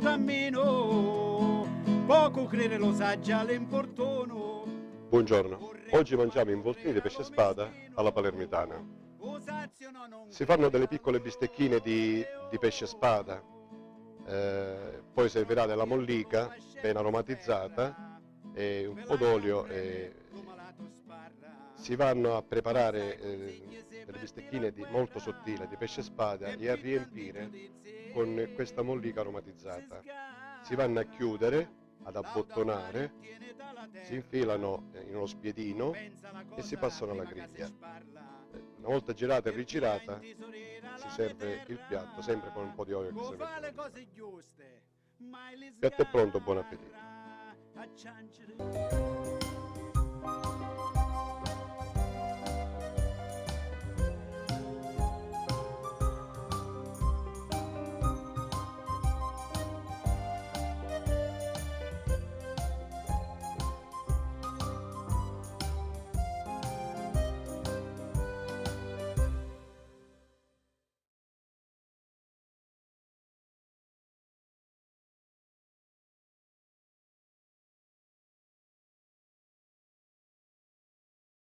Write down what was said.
tutto a meno, poco credere lo sa già l'importuno. Buongiorno, oggi mangiamo involtini di pesce spada alla palermitana. Si fanno delle piccole bistecchine di pesce spada, poi servirà della mollica ben aromatizzata e un po' d'olio e si vanno a preparare delle bistecchine molto sottili di pesce spada e a riempire con questa mollica aromatizzata. Si vanno a chiudere, ad abbottonare, si infilano in uno spiedino e si passano alla griglia. Una volta girata e rigirata si serve il piatto sempre con un po' di olio extravergine. Il piatto è pronto, buon appetito!